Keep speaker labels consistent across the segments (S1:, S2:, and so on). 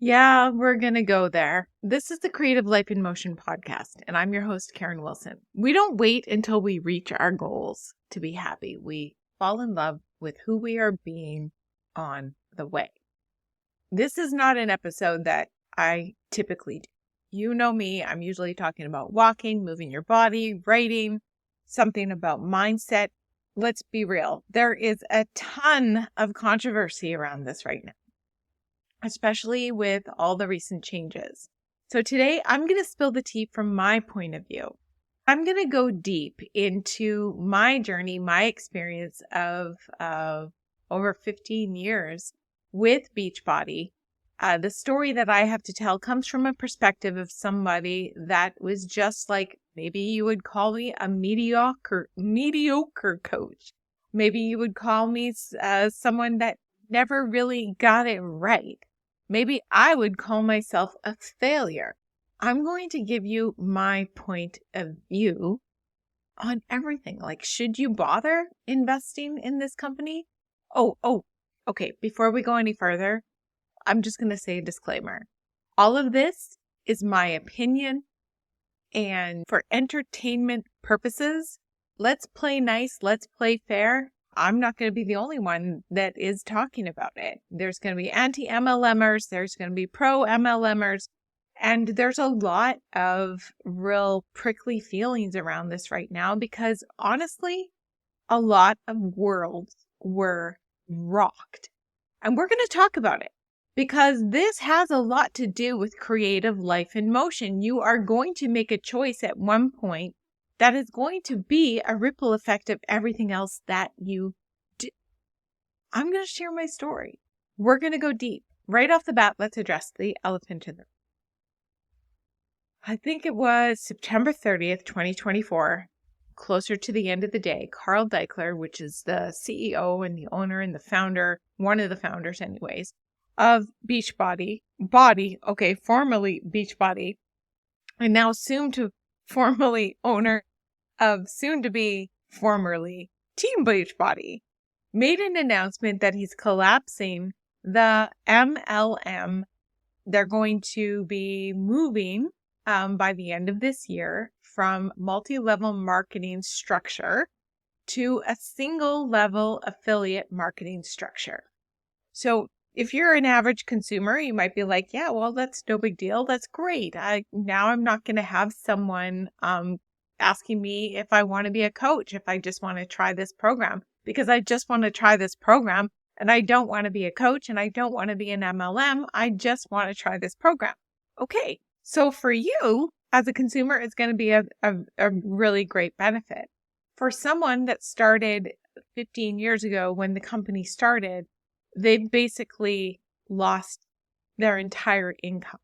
S1: Yeah, we're going to go there. This is the Creative Life in Motion podcast, and I'm your host, Karen Wilson. We don't wait until we reach our goals to be happy. We fall in love with who we are being on the way. This is not an episode that I typically do. You know me, I'm usually talking about walking, moving your body, writing, something about mindset. Let's be real. There is a ton of controversy around this right now, especially with all the recent changes. So today I'm going to spill the tea from my point of view. I'm going to go deep into my journey, my experience of over 15 years with Beachbody. The story that I have to tell comes from a perspective of somebody that was just like, maybe you would call me a mediocre coach. Maybe you would call me someone that never really got it right. Maybe I would call myself a failure. I'm going to give you my point of view on everything. Like, should you bother investing in this company? Okay. Before we go any further, I'm just going to say a disclaimer. All of this is my opinion, and for entertainment purposes, let's play nice, let's play fair. I'm not going to be the only one that is talking about it. There's going to be anti-MLMers, there's going to be pro-MLMers, and there's a lot of real prickly feelings around this right now because honestly, a lot of worlds were rocked. And we're going to talk about it because this has a lot to do with creative life in motion. You are going to make a choice at one point that is going to be a ripple effect of everything else that you do. I'm going to share my story. We're going to go deep. Right off the bat, let's address the elephant in the room. I think it was September 30th, 2024, closer to the end of the day, Carl Deichler, which is the CEO and the owner and the founder, one of the founders anyways, of Beachbody, formerly Beachbody, and now soon to formerly owner of soon to be formerly Team Beachbody, made an announcement that he's collapsing the MLM. They're going to be moving by the end of this year from multi-level marketing structure to a single level affiliate marketing structure. So if you're an average consumer, you might be like, yeah, well, that's no big deal. That's great. Now I'm not going to have someone asking me if I want to be a coach, if I just want to try this program, because I just want to try this program and I don't want to be a coach and I don't want to be an MLM. I just want to try this program. Okay. So for you as a consumer, it's going to be a really great benefit. For someone that started 15 years ago when the company started, they basically lost their entire income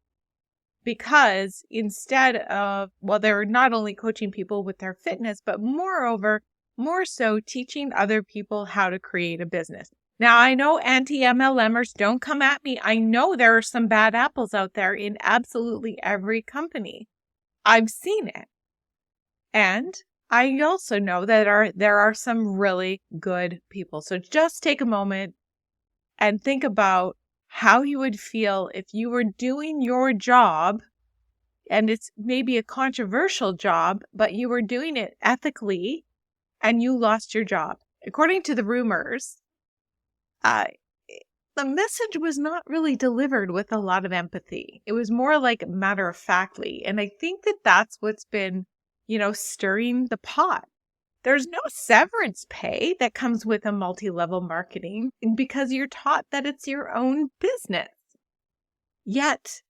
S1: because instead of, they're not only coaching people with their fitness, but moreover, more so teaching other people how to create a business. Now, I know anti-MLMers, don't come at me. I know there are some bad apples out there in absolutely every company. I've seen it. And I also know that there are some really good people. So just take a moment and think about how you would feel if you were doing your job, and it's maybe a controversial job, but you were doing it ethically and you lost your job. According to the rumors, the message was not really delivered with a lot of empathy. It was more like matter-of-factly. And I think that that's what's been, stirring the pot. There's no severance pay that comes with a multi-level marketing because you're taught that it's your own business. Yet,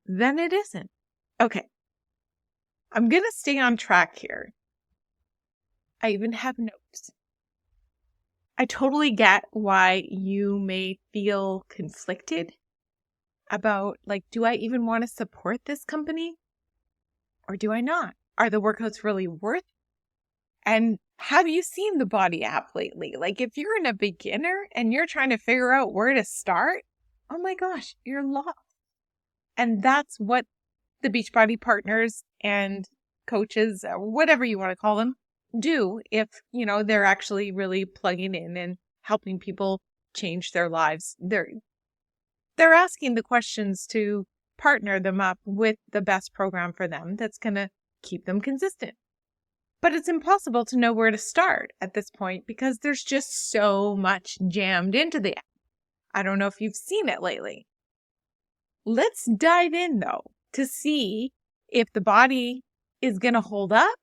S1: then it isn't. Okay. I'm going to stay on track here. I even have notes. I totally get why you may feel conflicted about, do I even want to support this company? Or do I not? Are the workouts really worth it? And have you seen the BODI app lately? If you're a beginner and you're trying to figure out where to start, oh my gosh, you're lost. And that's what the Beachbody partners and coaches, or whatever you want to call them, do if, they're actually really plugging in and helping people change their lives. they're asking the questions to partner them up with the best program for them that's going to keep them consistent. But it's impossible to know where to start at this point because there's just so much jammed into the app. I don't know if you've seen it lately. Let's dive in though to see if the BODI is going to hold up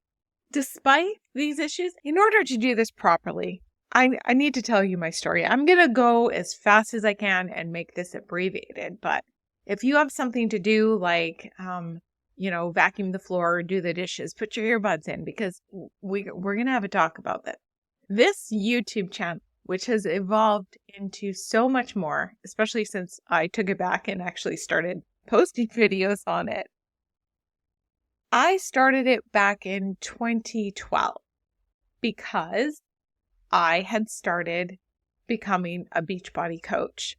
S1: despite these issues. In order to do this properly, I need to tell you my story. I'm going to go as fast as I can and make this abbreviated. But if you have something to do like, vacuum the floor or do the dishes, put your earbuds in because we're going to have a talk about this. This YouTube channel, which has evolved into so much more, especially since I took it back and actually started posting videos on it. I started it back in 2012 because I had started becoming a Beachbody coach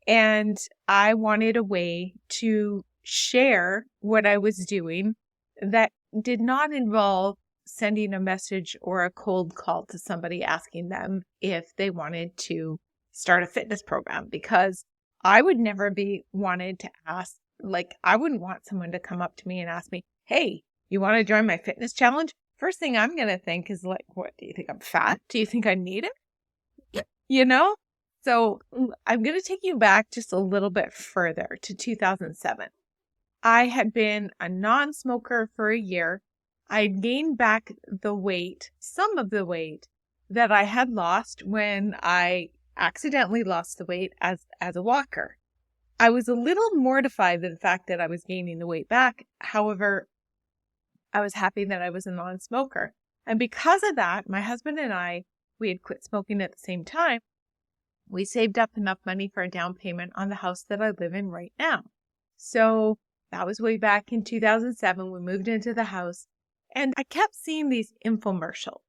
S1: and I wanted a way to share what I was doing that did not involve sending a message or a cold call to somebody asking them if they wanted to start a fitness program, because I would never be wanted to ask, I wouldn't want someone to come up to me and ask me, hey, you want to join my fitness challenge? First thing I'm going to think is what, do you think I'm fat? Do you think I need it? So I'm going to take you back just a little bit further to 2007. I had been a non-smoker for a year. I gained back some of the weight that I had lost when I accidentally lost the weight as a walker. I was a little mortified at the fact that I was gaining the weight back. However, I was happy that I was a non-smoker. And because of that, my husband and we had quit smoking at the same time. We saved up enough money for a down payment on the house that I live in right now. So that was way back in 2007. We moved into the house and I kept seeing these infomercials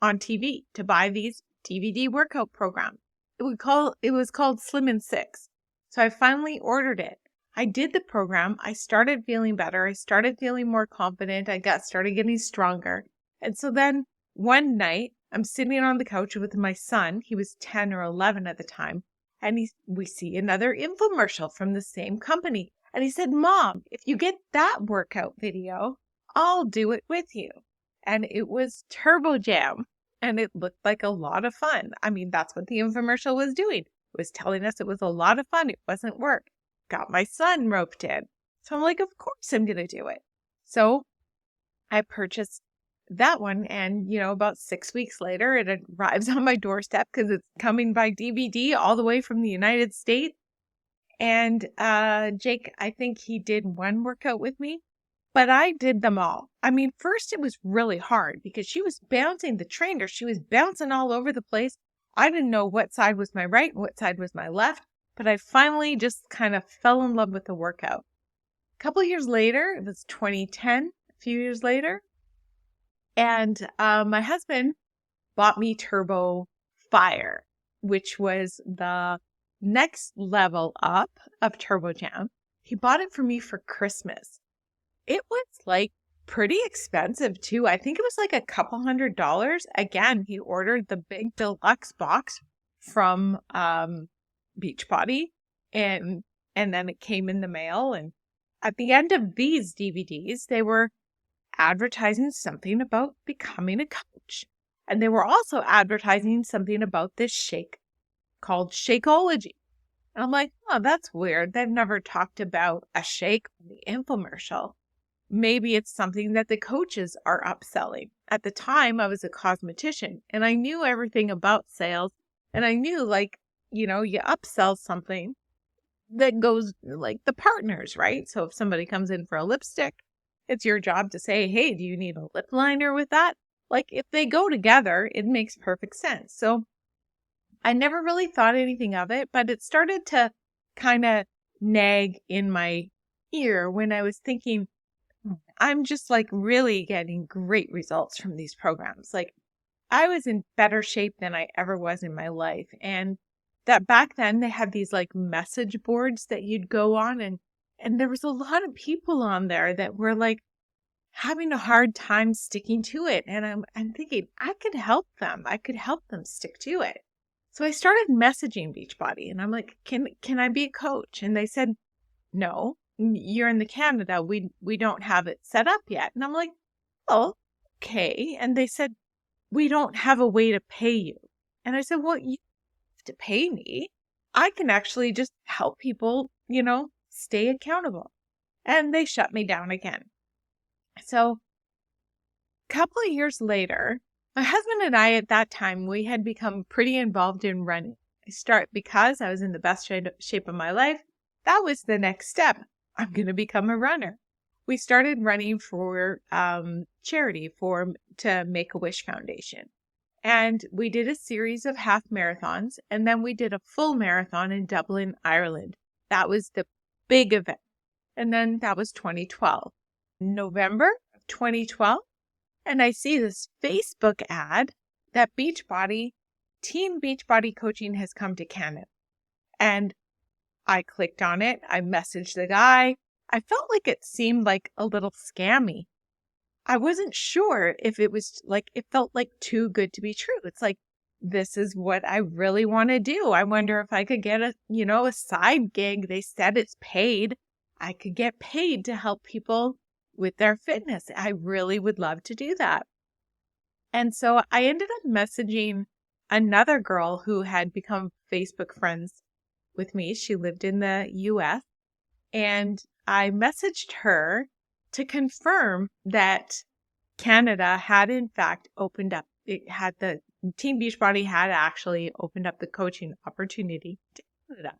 S1: on TV to buy these DVD workout programs. It was called Slim in 6. So I finally ordered it. I did the program. I started feeling better. I started feeling more confident. Started getting stronger. And so then one night I'm sitting on the couch with my son. He was 10 or 11 at the time. And we see another infomercial from the same company. And he said, Mom, if you get that workout video, I'll do it with you. And it was Turbo Jam. And it looked like a lot of fun. I mean, that's what the infomercial was doing. It was telling us it was a lot of fun. It wasn't work. Got my son roped in. So I'm like, of course I'm going to do it. So I purchased that one. And, about 6 weeks later, it arrives on my doorstep because it's coming by DVD all the way from the United States. And Jake, I think he did one workout with me, but I did them all. I mean, first it was really hard because she was bouncing the trainer. She was bouncing all over the place. I didn't know what side was my right, what side was my left, but I finally just kind of fell in love with the workout. A couple of years later, it was 2010, a few years later, and my husband bought me Turbo Fire, which was the next level up of Turbo Jam. He bought it for me for Christmas. It was pretty expensive too. I think it was a couple $100. Again, he ordered the big deluxe box from Beachbody and then it came in the mail. And at the end of these DVDs, they were advertising something about becoming a coach. And they were also advertising something about this shake called Shakeology. And I'm like, oh, that's weird. They've never talked about a shake on the infomercial. Maybe it's something that the coaches are upselling. At the time, I was a cosmetician and I knew everything about sales. And I knew you upsell something that goes the partners, right? So if somebody comes in for a lipstick, it's your job to say, hey, do you need a lip liner with that? If they go together, it makes perfect sense. So I never really thought anything of it, but it started to kind of nag in my ear when I was thinking, I'm just really getting great results from these programs. I was in better shape than I ever was in my life. And that back then they had these message boards that you'd go on and there was a lot of people on there that were having a hard time sticking to it. And I'm thinking I could help them. I could help them stick to it. So I started messaging Beachbody and I'm like, can I be a coach? And they said, no, you're in the Canada. We don't have it set up yet. And I'm like, oh, okay. And they said, we don't have a way to pay you. And I said, well, you have to pay me. I can actually just help people, stay accountable. And they shut me down again. So a couple of years later, my husband and I at that time, we had become pretty involved in running. Because I was in the best shape of my life. That was the next step. I'm going to become a runner. We started running for charity to Make-A-Wish Foundation. And we did a series of half marathons, and then we did a full marathon in Dublin, Ireland. That was the big event. And then that was 2012. November of 2012, and I see this Facebook ad that Team Beachbody Coaching has come to Canada. And I clicked on it. I messaged the guy. I felt like it seemed like a little scammy. I wasn't sure if it was it felt like too good to be true. It's like, this is what I really want to do. I wonder if I could get a side gig. They said it's paid. I could get paid to help people with their fitness. I really would love to do that. And so I ended up messaging another girl who had become Facebook friends with me. She lived in the US. And I messaged her to confirm that Canada had in fact opened up. The Team Beachbody had actually opened up the coaching opportunity to Canada.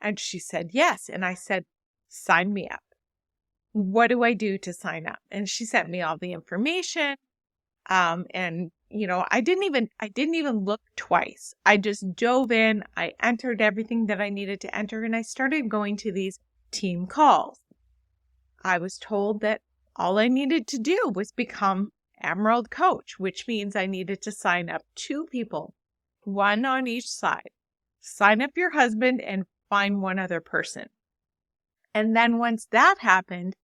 S1: And she said yes. And I said, sign me up. What do I do to sign up? And she sent me all the information. And I didn't even look twice. I just dove in. I entered everything that I needed to enter, and I started going to these team calls. I was told that all I needed to do was become Emerald Coach, which means I needed to sign up 2 people, 1 on each side. Sign up your husband and find 1 other person. And then once that happened,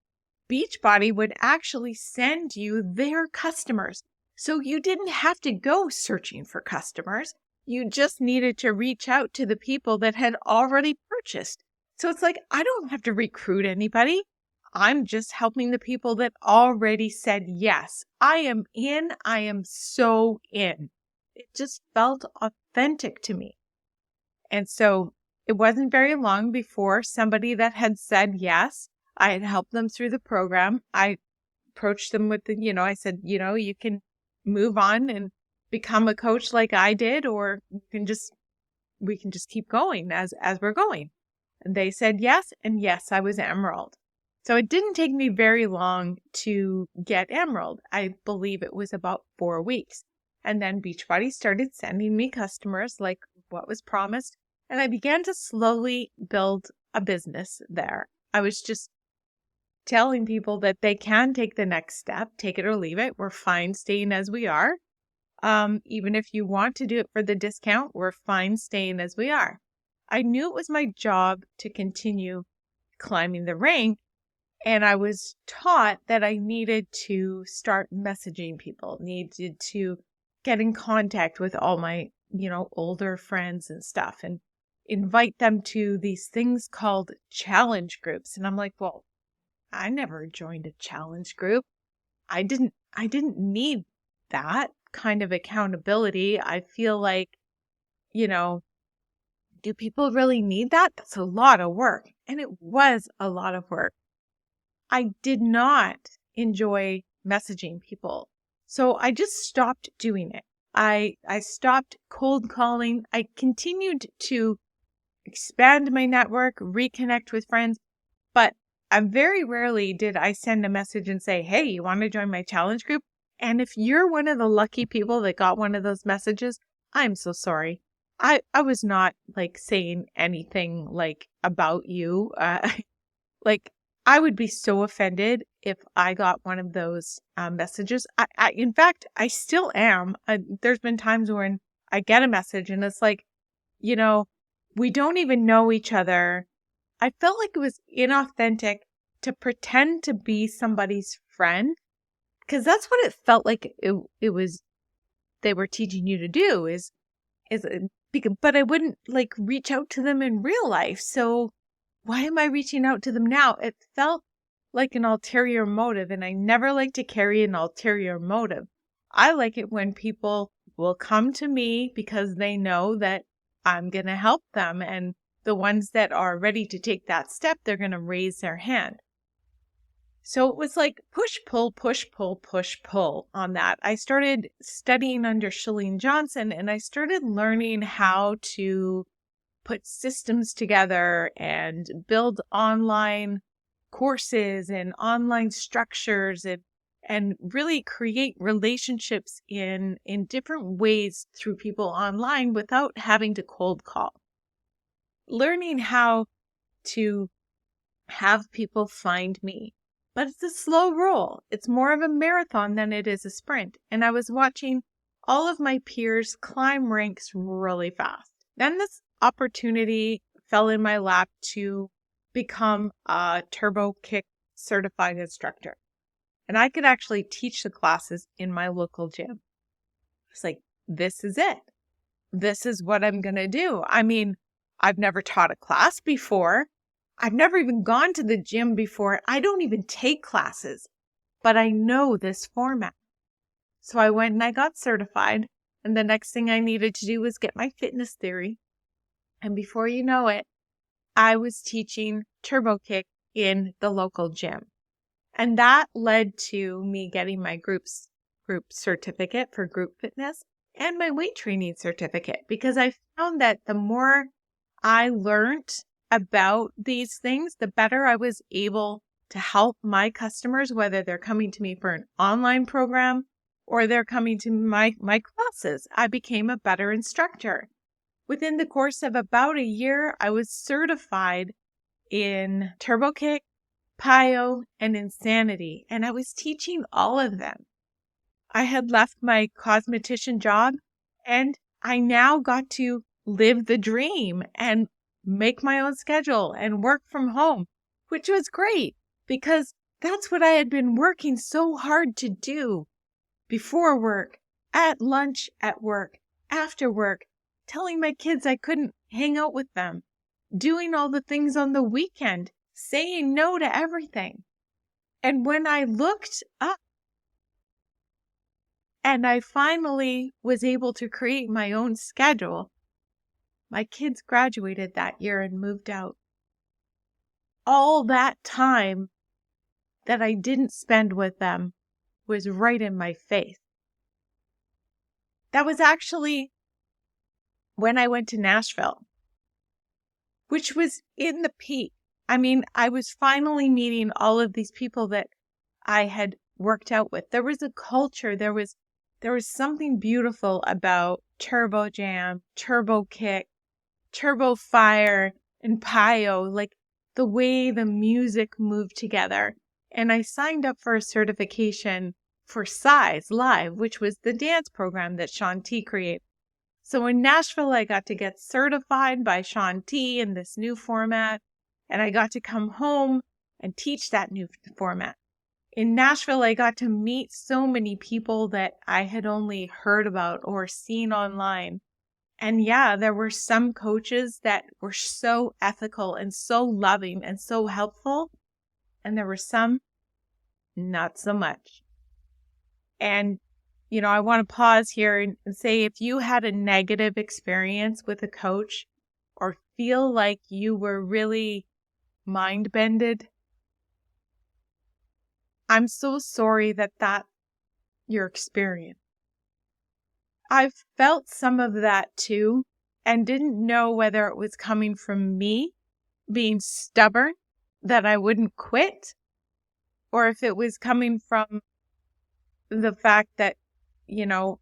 S1: Beachbody would actually send you their customers. So you didn't have to go searching for customers. You just needed to reach out to the people that had already purchased. So it's like, I don't have to recruit anybody. I'm just helping the people that already said yes. I am in. I am so in. It just felt authentic to me. And so it wasn't very long before somebody that had said yes, I had helped them through the program. I approached them with I said, you can move on and become a coach like I did, or we can just keep going as we're going. And they said yes. And yes, I was Emerald. So it didn't take me very long to get Emerald. I believe it was about 4 weeks. And then Beachbody started sending me customers like what was promised. And I began to slowly build a business there. I was just telling people that they can take the next step, take it or leave it. We're fine staying as we are. Even if you want to do it for the discount, we're fine staying as we are. I knew it was my job to continue climbing the rank, and I was taught that I needed to start messaging people, needed to get in contact with all my, older friends and stuff and invite them to these things called challenge groups. And I'm like, well, I never joined a challenge group. I didn't need that kind of accountability. I feel like, do people really need that? That's a lot of work. And it was a lot of work. I did not enjoy messaging people. So I just stopped doing it. I stopped cold calling. I continued to expand my network, reconnect with friends, but very rarely did I send a message and say, hey, you want to join my challenge group? And if you're one of the lucky people that got one of those messages, I'm so sorry. I was not saying anything about you. I would be so offended if I got one of those messages. In fact, I still am. There's been times when I get a message and it's like, we don't even know each other. I felt like it was inauthentic to pretend to be somebody's friend, because that's what it felt like it was they were teaching you to do is but I wouldn't like reach out to them in real life. So why am I reaching out to them now? It felt like an ulterior motive, and I never like to carry an ulterior motive. I like it when people will come to me because they know that I'm going to help them. And the ones that are ready to take that step, they're going to raise their hand. So it was like push, pull, push, pull, push, pull on that. I started studying under Chalene Johnson, and I started learning how to put systems together and build online courses and online structures and really create relationships in different ways through people online without having to cold call. Learning how to have people find me. But it's a slow roll. It's more of a marathon than it is a sprint. And I was watching all of my peers climb ranks really fast. Then this opportunity fell in my lap to become a Turbo Kick certified instructor. And I could actually teach the classes in my local gym. It's like, this is it. This is what I'm going to do. I mean, I've never taught a class before. I've never even gone to the gym before. I don't even take classes, but I know this format. So I went and I got certified. And the next thing I needed to do was get my fitness theory. And before you know it, I was teaching Turbo Kick in the local gym. And that led to me getting my group certificate for group fitness and my weight training certificate, because I found that the more I learned about these things, the better I was able to help my customers, whether they're coming to me for an online program or they're coming to my classes. I became a better instructor. Within the course of about a year, I was certified in Turbo Kick, PIO, and Insanity, and I was teaching all of them. I had left my cosmetician job, and I now got to live the dream and make my own schedule and work from home, which was great because that's what I had been working so hard to do before work, at lunch, at work, after work, telling my kids I couldn't hang out with them, doing all the things on the weekend, saying no to everything. And when I looked up and I finally was able to create my own schedule, my kids graduated that year and moved out. All that time that I didn't spend with them was right in my face. That was actually when I went to Nashville, which was in the peak. I mean, I was finally meeting all of these people that I had worked out with. There was a culture, there was something beautiful about Turbo Jam, Turbo Kick, Turbo Fire, and PIO, like the way the music moved together. And I signed up for a certification for Size Live, which was the dance program that Shaun T created. So in Nashville, I got to get certified by Shaun T in this new format, and I got to come home and teach that new format. In Nashville, I got to meet so many people that I had only heard about or seen online. And yeah, there were some coaches that were so ethical and so loving and so helpful. And there were some not so much. And, you know, I want to pause here and say, if you had a negative experience with a coach or feel like you were really mind-bended, I'm so sorry that that's your experience. I've felt some of that too and didn't know whether it was coming from me being stubborn that I wouldn't quit, or if it was coming from the fact that, you know,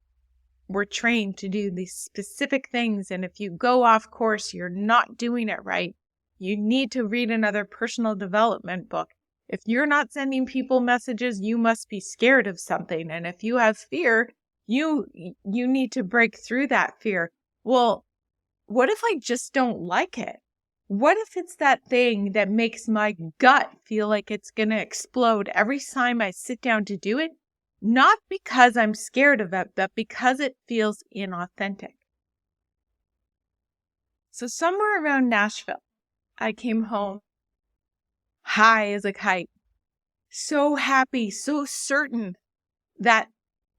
S1: we're trained to do these specific things. And if you go off course, you're not doing it right. You need to read another personal development book. If you're not sending people messages, you must be scared of something. And if you have fear, you need to break through that fear. Well, what if I just don't like it? What if it's that thing that makes my gut feel like it's going to explode every time I sit down to do it? Not because I'm scared of it, but because it feels inauthentic. So somewhere around Nashville, I came home high as a kite, so happy, so certain that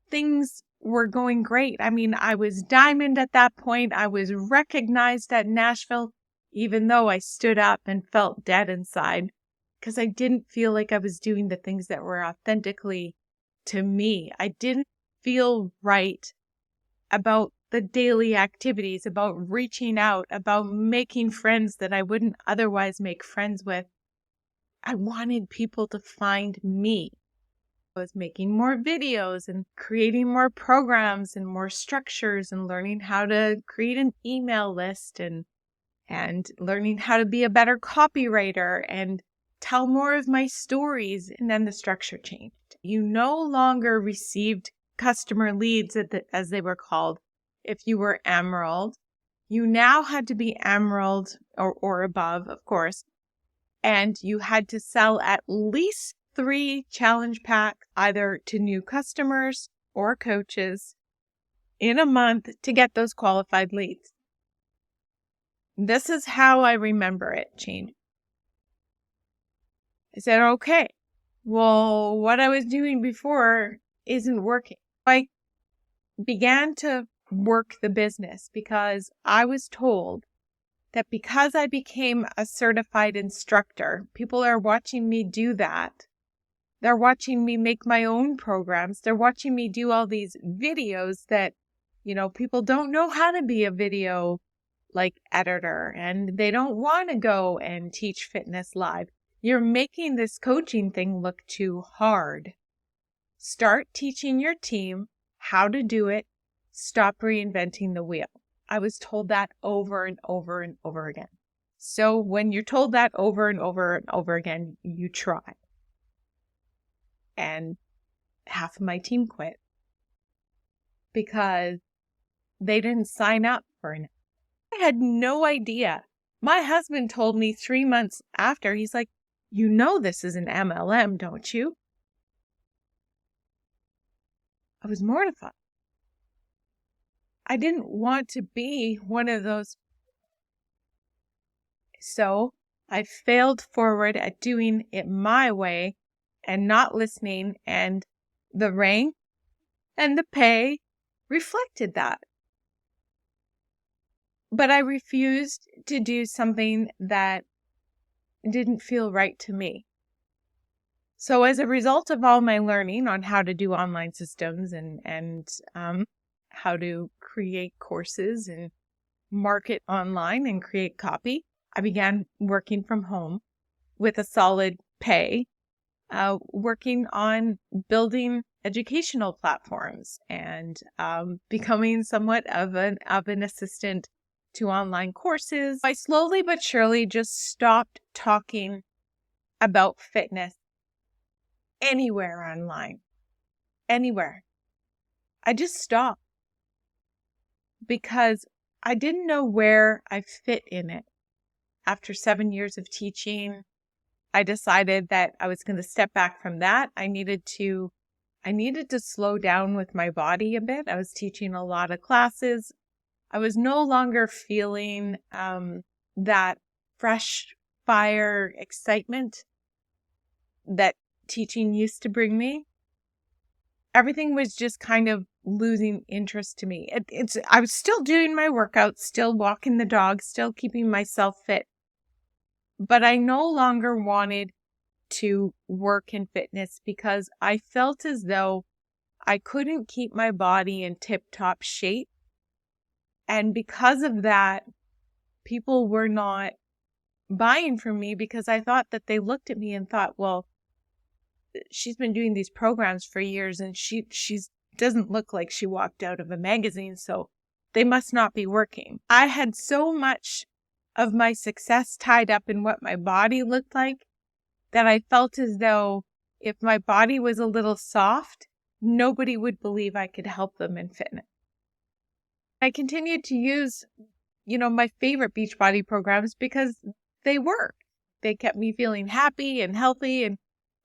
S1: things were going great. I mean, I was diamond at that point. I was recognized at Nashville, even though I stood up and felt dead inside because I didn't feel like I was doing the things that were authentically to me. I didn't feel right about the daily activities, about reaching out, about making friends that I wouldn't otherwise make friends with. I wanted people to find me. I was making more videos and creating more programs and more structures and learning how to create an email list and learning how to be a better copywriter and tell more of my stories. And then the structure changed. You no longer received customer leads, as they were called, if you were Emerald. You now had to be Emerald or above, of course, and you had to sell at least 3 challenge packs either to new customers or coaches in a month to get those qualified leads. This is how I remember it change. I said, okay, well, what I was doing before isn't working. I began to work the business because I was told that because I became a certified instructor, people are watching me do that. They're watching me make my own programs. They're watching me do all these videos that, people don't know how to be a video editor and they don't want to go and teach fitness live. You're making this coaching thing look too hard. Start teaching your team how to do it. Stop reinventing the wheel. I was told that over and over and over again. So when you're told that over and over and over again, you try. And half of my team quit because they didn't sign up for it. I had no idea. My husband told me 3 months after, he's like, this is an MLM, don't you? I was mortified. I didn't want to be one of those. So I failed forward at doing it my way and not listening, and the rank and the pay reflected that. But I refused to do something that didn't feel right to me. So as a result of all my learning on how to do online systems and how to create courses and market online and create copy, I began working from home with a solid pay, working on building educational platforms and becoming somewhat of an assistant to online courses. I slowly but surely just stopped talking about fitness anywhere online, anywhere. I just stopped because I didn't know where I fit in it. After 7 years of teaching, I decided that I was going to step back from that. I needed to slow down with my body a bit. I was teaching a lot of classes. I was no longer feeling that fresh fire excitement that teaching used to bring me. Everything was just kind of losing interest to me. I was still doing my workouts, still walking the dog, still keeping myself fit. But I no longer wanted to work in fitness because I felt as though I couldn't keep my body in tip-top shape. And because of that, people were not buying from me because I thought that they looked at me and thought, well, she's been doing these programs for years and she doesn't look like she walked out of a magazine, so they must not be working. I had so much of my success tied up in what my body looked like that I felt as though if my body was a little soft, nobody would believe I could help them in fitness. I continued to use, my favorite Beachbody programs because they worked. They kept me feeling happy and healthy, and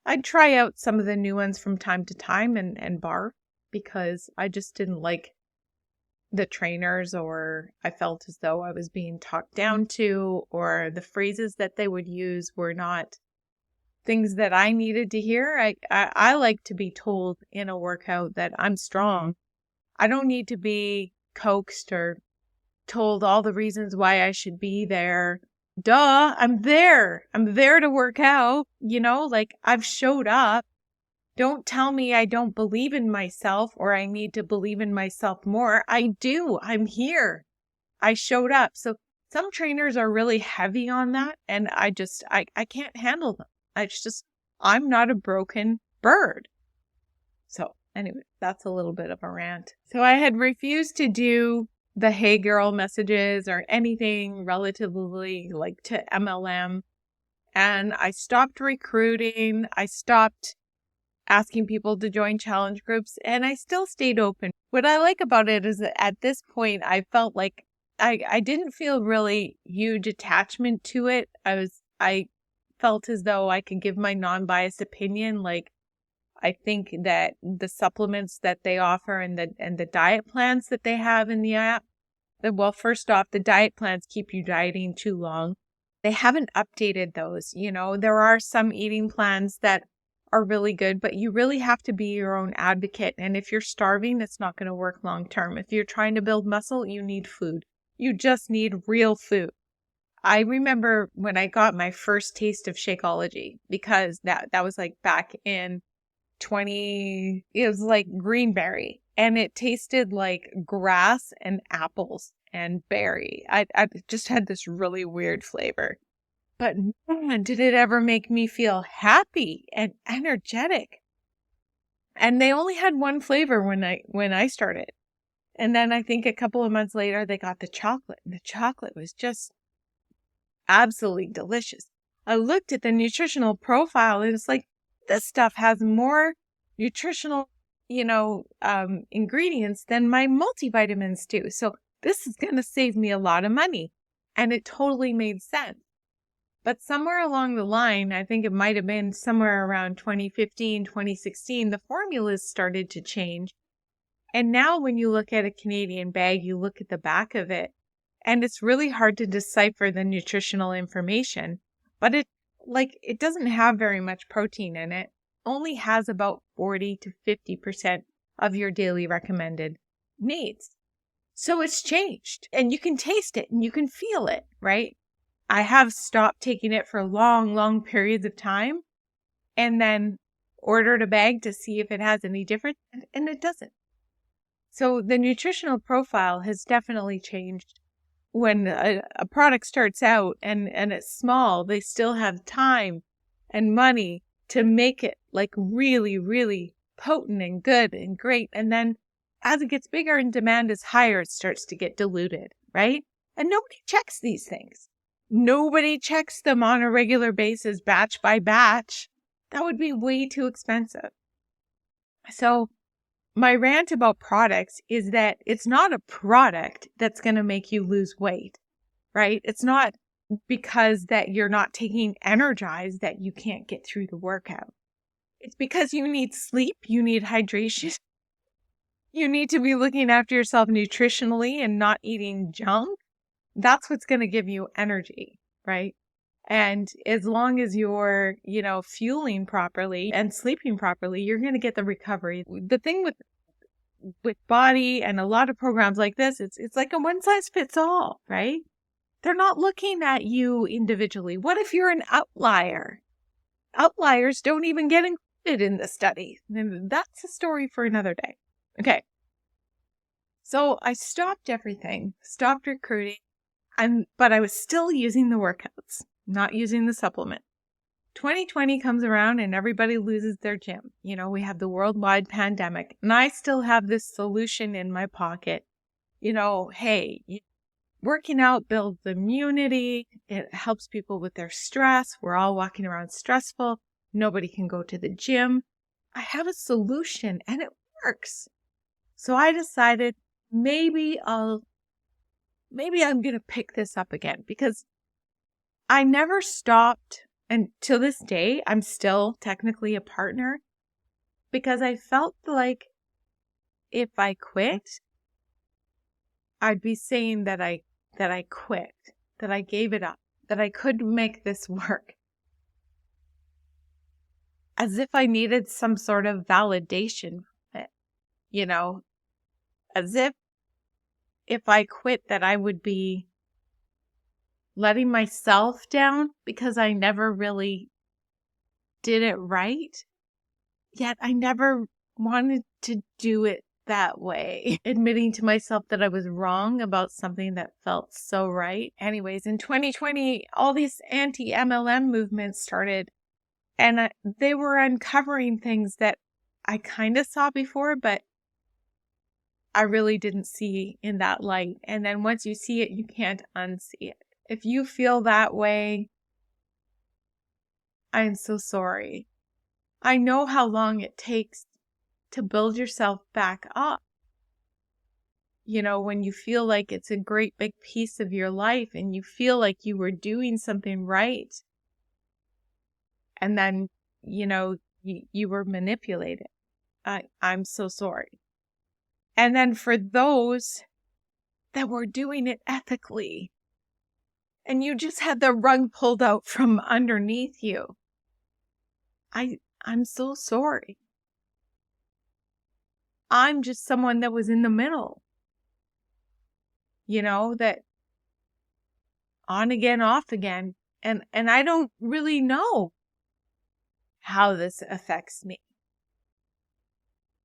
S1: I'd try out some of the new ones from time to time and barf because I just didn't like the trainers, or I felt as though I was being talked down to, or the phrases that they would use were not things that I needed to hear. I like to be told in a workout that I'm strong. I don't need to be coaxed or told all the reasons why I should be there. Duh, I'm there. I'm there to work out. Like I've showed up. Don't tell me I don't believe in myself or I need to believe in myself more. I do. I'm here. I showed up. So some trainers are really heavy on that. And I can't handle them. I'm not a broken bird. So anyway, that's a little bit of a rant. So I had refused to do the hey girl messages or anything relatively like to MLM. And I stopped recruiting. I stopped asking people to join challenge groups, and I still stayed open. What I like about it is that at this point, I felt like I didn't feel really huge attachment to it. I felt as though I could give my non-biased opinion. Like, I think that the supplements that they offer and the diet plans that they have in the app, well, first off, the diet plans keep you dieting too long. They haven't updated those. There are some eating plans that are really good, but you really have to be your own advocate. And if you're starving, it's not going to work long term. If you're trying to build muscle, you need food. You just need real food. I remember when I got my first taste of Shakeology, because that was like back in it was like greenberry, and it tasted like grass and apples and berry. I just had this really weird flavor. But man, did it ever make me feel happy and energetic. And they only had one flavor when I started. And then I think a couple of months later, they got the chocolate. And the chocolate was just absolutely delicious. I looked at the nutritional profile and it's like, this stuff has more nutritional, ingredients than my multivitamins do. So this is going to save me a lot of money. And it totally made sense. But somewhere along the line, I think it might have been somewhere around 2015, 2016, the formulas started to change. And now when you look at a Canadian bag, you look at the back of it, and it's really hard to decipher the nutritional information. But it doesn't have very much protein in it. Only has about 40 to 50% of your daily recommended needs. So it's changed, and you can taste it and you can feel it, right? I have stopped taking it for long, long periods of time and then ordered a bag to see if it has any difference, and it doesn't. So the nutritional profile has definitely changed. When a product starts out and it's small, they still have time and money to make it like really, really potent and good and great. And then as it gets bigger and demand is higher, it starts to get diluted, right? And nobody checks these things. Nobody checks them on a regular basis, batch by batch. That would be way too expensive. So my rant about products is that it's not a product that's going to make you lose weight, right? It's not because that you're not taking Energize that you can't get through the workout. It's because you need sleep, you need hydration. You need to be looking after yourself nutritionally and not eating junk. That's what's going to give you energy, right? And as long as you're, fueling properly and sleeping properly, you're going to get the recovery. The thing with BODI and a lot of programs like this, it's like a one size fits all, right? They're not looking at you individually. What if you're an outlier? Outliers don't even get included in the study. And that's a story for another day. Okay. So I stopped everything, stopped recruiting. But I was still using the workouts, not using the supplement. 2020 comes around and everybody loses their gym. We have the worldwide pandemic, and I still have this solution in my pocket. Hey, working out builds immunity. It helps people with their stress. We're all walking around stressful. Nobody can go to the gym. I have a solution and it works. So I decided maybe I'm going to pick this up again, because I never stopped. And to this day, I'm still technically a partner, because I felt like if I quit, I'd be saying that I quit, that I gave it up, that I couldn't make this work. As if I needed some sort of validation from it, as if I quit that I would be letting myself down because I never really did it right. Yet I never wanted to do it that way. Admitting to myself that I was wrong about something that felt so right. Anyways, in 2020, all these anti-MLM movements started, and they were uncovering things that I kind of saw before, but I really didn't see in that light. And then once you see it, you can't unsee it. If you feel that way, I'm so sorry. I know how long it takes to build yourself back up. When you feel like it's a great big piece of your life and you feel like you were doing something right. And then, you were manipulated. I'm so sorry. And then for those that were doing it ethically, and you just had the rug pulled out from underneath you, I'm so sorry. I'm just someone that was in the middle. That on again, off again. And I don't really know how this affects me.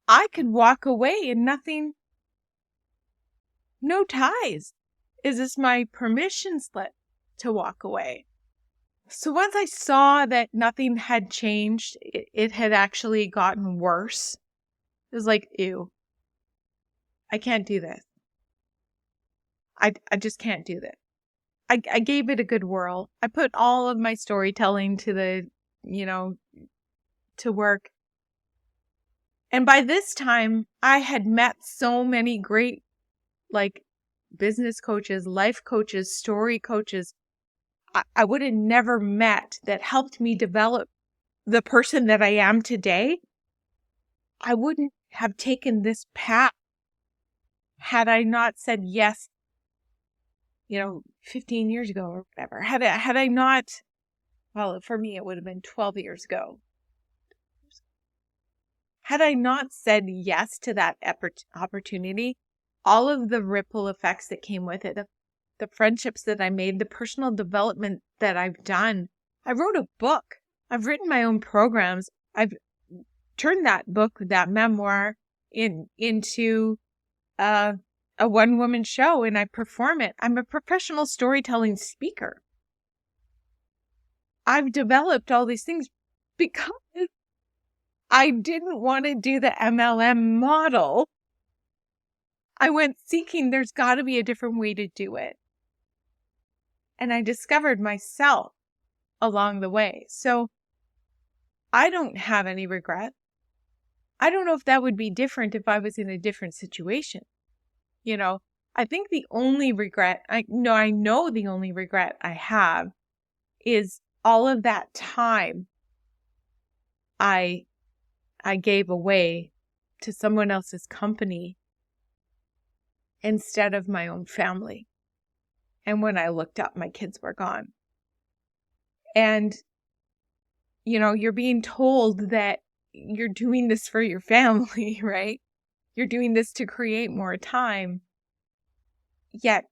S1: I could walk away and no ties. Is this my permission slip to walk away? So once I saw that nothing had changed, it had actually gotten worse. It was like, ew, I can't do this. I just can't do this. I gave it a good whirl. I put all of my storytelling to to work. And by this time, I had met so many great, business coaches, life coaches, story coaches I would have never met that helped me develop the person that I am today. I wouldn't have taken this path had I not said yes, 15 years ago or whatever. Had I not, well, for me, it would have been 12 years ago. Had I not said yes to that opportunity, all of the ripple effects that came with it, the friendships that I made, the personal development that I've done. I wrote a book. I've written my own programs. I've turned that book, that memoir, into a one-woman show, and I perform it. I'm a professional storytelling speaker. I've developed all these things because I didn't want to do the MLM model. I went seeking, there's got to be a different way to do it. And I discovered myself along the way. So I don't have any regret. I don't know if that would be different if I was in a different situation. I think the only regret, I know the only regret I have is all of that time I gave away to someone else's company instead of my own family. And when I looked up, my kids were gone. And, you're being told that you're doing this for your family, right? You're doing this to create more time. Yet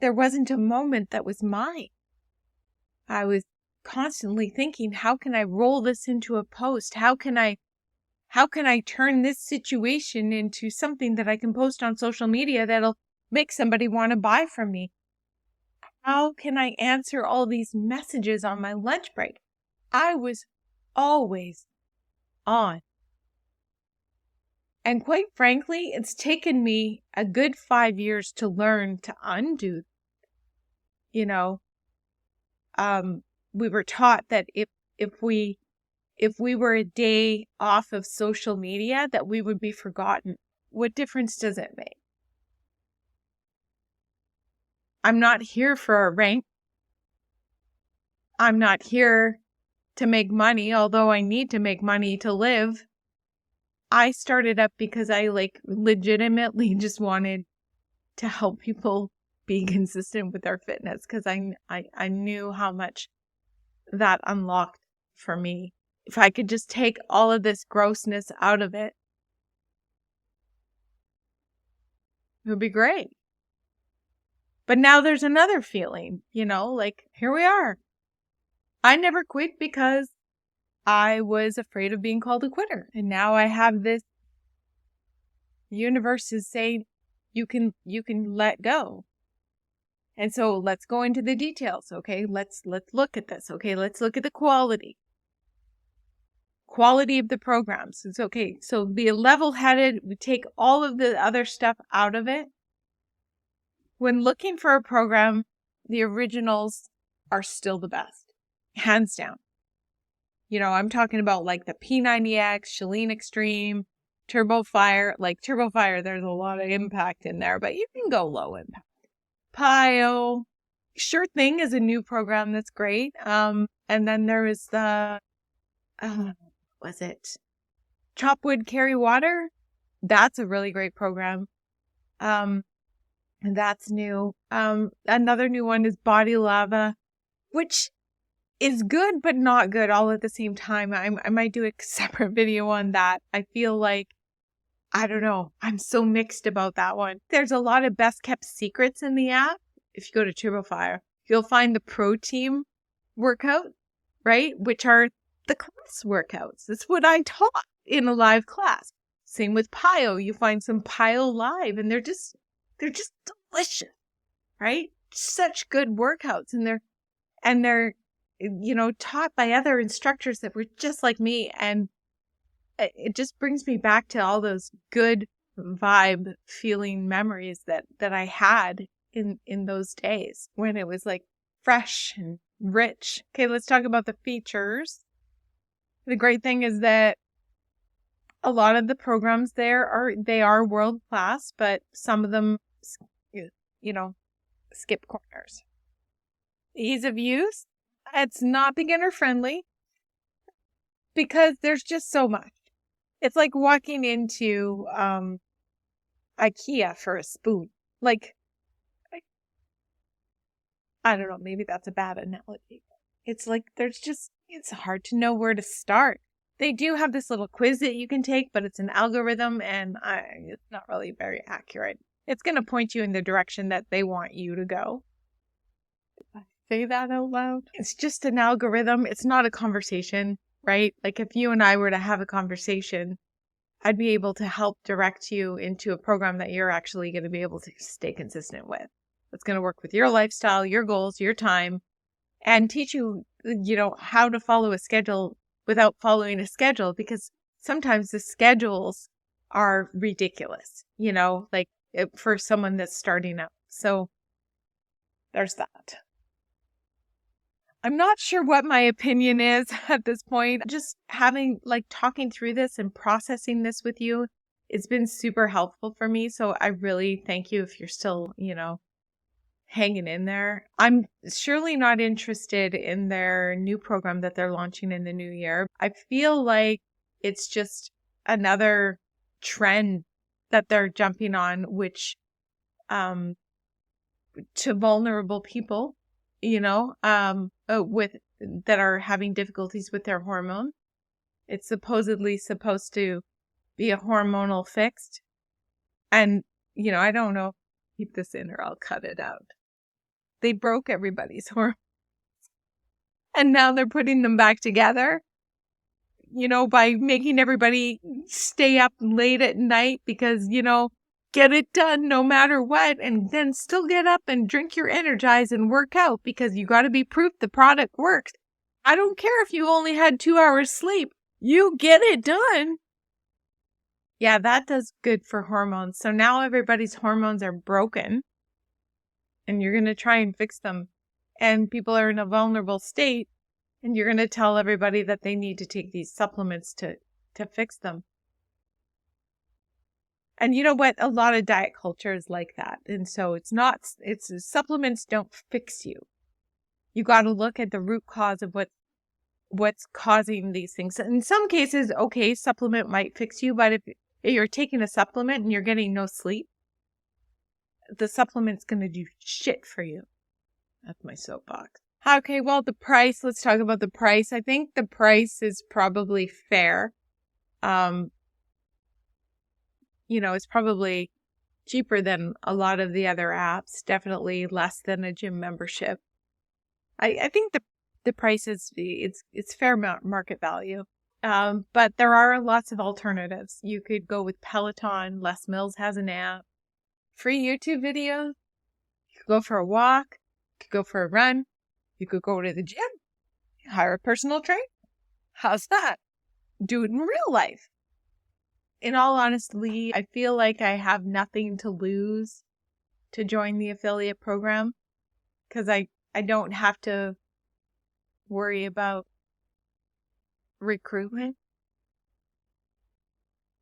S1: there wasn't a moment that was mine. I was constantly thinking, how can I roll this into a post? How can I turn this situation into something that I can post on social media that'll make somebody want to buy from me? How can I answer all these messages on my lunch break? I was always on. And quite frankly, it's taken me a good 5 years to learn to undo. We were taught that if we were a day off of social media, that we would be forgotten. What difference does it make? I'm not here for a rank. I'm not here to make money, although I need to make money to live. I started up because I legitimately just wanted to help people be consistent with their fitness, because I knew how much that unlocked for me. If I could just take all of this grossness out of it, it would be great. But now there's another feeling, like here we are. I never quit because I was afraid of being called a quitter. And now I have this universe is saying you can let go. And so let's go into the details. Okay. Let's look at this. Okay. Let's look at the quality of the programs. It's okay. So be level-headed. We take all of the other stuff out of it. When looking for a program, the originals are still the best, hands down. I'm talking about like the P90X, Chalene Extreme, Turbo Fire. Like Turbo Fire, there's a lot of impact in there, but you can go low impact. Pio, Sure Thing is a new program that's great. And then there is the, was it Chop Wood, Carry Water? That's a really great program. And that's new. Another new one is Body Lava, which is good, but not good all at the same time. I might do a separate video on that. I feel like, I don't know. I'm so mixed about that one. There's a lot of best kept secrets in the app. If you go to Turbo Fire, you'll find the pro team workout, right? Which are the class workouts. That's what I taught in a live class. Same with Pio. You find some Pio live and they're just delicious, right? Such good workouts. And they're, taught by other instructors that were just like me. And it just brings me back to all those good vibe feeling memories that I had in those days when it was like fresh and rich. Okay, let's talk about the features. The great thing is that a lot of the programs there are world class, but some of them, skip corners. Ease of use, it's not beginner friendly because there's just so much. It's like walking into IKEA for a spoon. Like, I don't know, maybe that's a bad analogy. It's like it's hard to know where to start. They do have this little quiz that you can take, but it's an algorithm and it's not really very accurate. It's going to point you in the direction that they want you to go. Did I say that out loud? It's just an algorithm. It's not a conversation, right? Like if you and I were to have a conversation, I'd be able to help direct you into a program that you're actually going to be able to stay consistent with. It's going to work with your lifestyle, your goals, your time, and teach you, how to follow a schedule without following a schedule, because sometimes the schedules are ridiculous, like for someone that's starting out. So there's that. I'm not sure what my opinion is at this point. Just talking through this and processing this with you, it's been super helpful for me. So I really thank you if you're still, hanging in there. I'm surely not interested in their new program that they're launching in the new year. I feel like it's just another trend that they're jumping on, which to vulnerable people, with that are having difficulties with their hormone. It's supposedly supposed to be a hormonal fix. And, I don't know. Keep this in or I'll cut it out. They broke everybody's hormones. And now they're putting them back together, by making everybody stay up late at night because, get it done no matter what, and then still get up and drink your Energize and work out because you got to be proof the product works. I don't care if you only had 2 hours sleep. You get it done. Yeah, that does good for hormones. So now everybody's hormones are broken and you're going to try and fix them. And people are in a vulnerable state and you're going to tell everybody that they need to take these supplements to fix them. And you know what? A lot of diet culture is like that. And so supplements don't fix you. You got to look at the root cause of what's causing these things. In some cases, okay, supplement might fix you, but if you're taking a supplement and you're getting no sleep, the supplement's going to do shit for you. That's my soapbox. Okay, well, the price, let's talk about the price. I think the price is probably fair. It's probably cheaper than a lot of the other apps, definitely less than a gym membership. I think the price is, it's fair market value. But there are lots of alternatives. You could go with Peloton. Les Mills has an app. Free YouTube videos. You could go for a walk. You could go for a run. You could go to the gym. Hire a personal trainer. How's that? Do it in real life. In all honesty, I feel like I have nothing to lose to join the affiliate program because I don't have to worry about recruitment.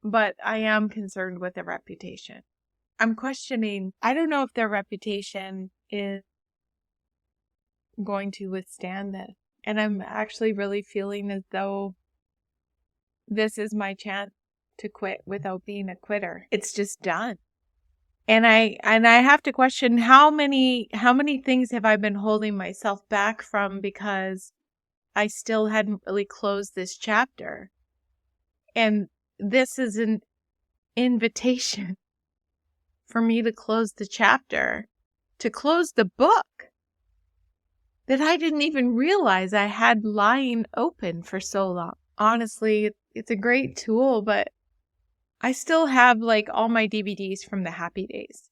S1: But I am concerned with their reputation. I'm questioning, I don't know if their reputation is going to withstand this. And I'm actually really feeling as though this is my chance to quit without being a quitter. It's just done. And I have to question how many things have I been holding myself back from because I still hadn't really closed this chapter. And this is an invitation for me to close the chapter, to close the book that I didn't even realize I had lying open for so long. Honestly, it's a great tool, but I still have like all my DVDs from the happy days.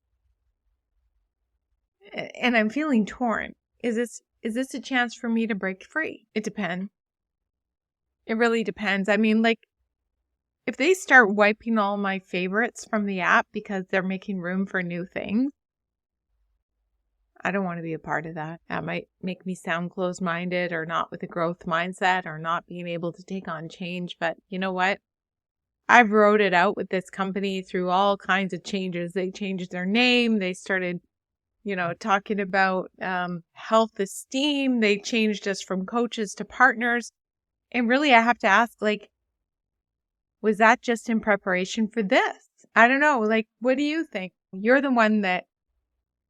S1: And I'm feeling torn. Is this a chance for me to break free? It depends. It really depends. I mean, like, if they start wiping all my favorites from the app because they're making room for new things, I don't want to be a part of that. That might make me sound closed-minded or not with a growth mindset or not being able to take on change. But you know what? I've rode it out with this company through all kinds of changes. They changed their name. They started, talking about health esteem. They changed us from coaches to partners. And really, I have to ask, like, was that just in preparation for this? I don't know. Like, what do you think? You're the one that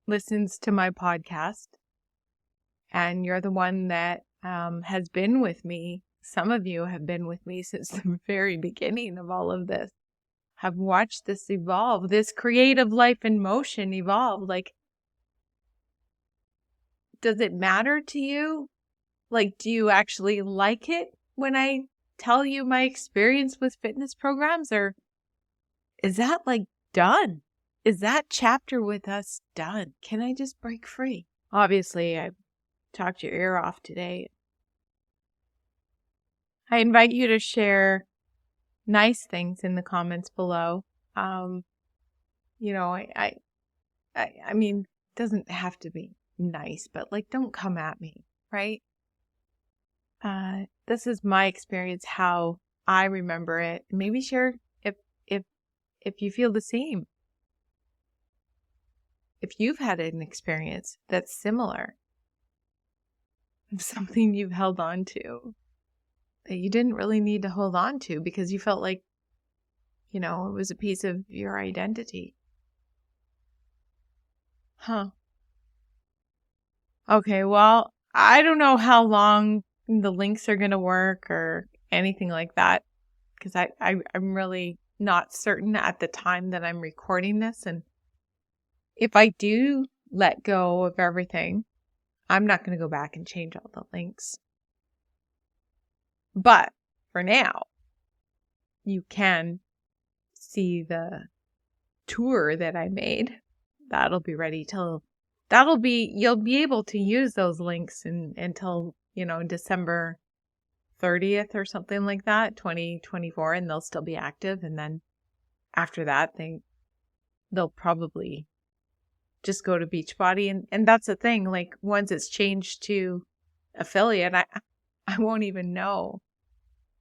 S1: listens to my podcast, and you're the one that has been with me. Some of you have been with me since the very beginning of all of this, have watched this evolve, this creative life in motion evolve. Like, does it matter to you? Like, do you actually like it when I tell you my experience with fitness programs, or is that like done? Is that chapter with us done? Can I just break free? Obviously, I talked your ear off today. I invite you to share nice things in the comments below. I mean, it doesn't have to be nice, but like, don't come at me, right? This is my experience, how I remember it. Maybe share if you feel the same. If you've had an experience that's similar, something you've held on to that you didn't really need to hold on to because you felt like, it was a piece of your identity. Okay, well, I don't know how long the links are going to work or anything like that because I'm really not certain at the time that I'm recording this. And if I do let go of everything, I'm not going to go back and change all the links. But for now, you can see the tour that I made. That'll be ready you'll be able to use those links until, December 30th or something like that, 2024, and they'll still be active. And then after that, they'll probably just go to Beachbody. And that's the thing, like, once it's changed to affiliate, I won't even know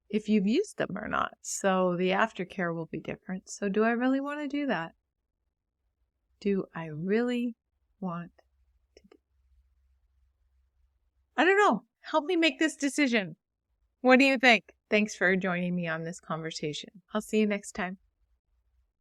S1: if you've used them or not. So the aftercare will be different. So do I really want to do that? Do I really want to do? I don't know. Help me make this decision. What do you think? Thanks for joining me on this conversation. I'll see you next time.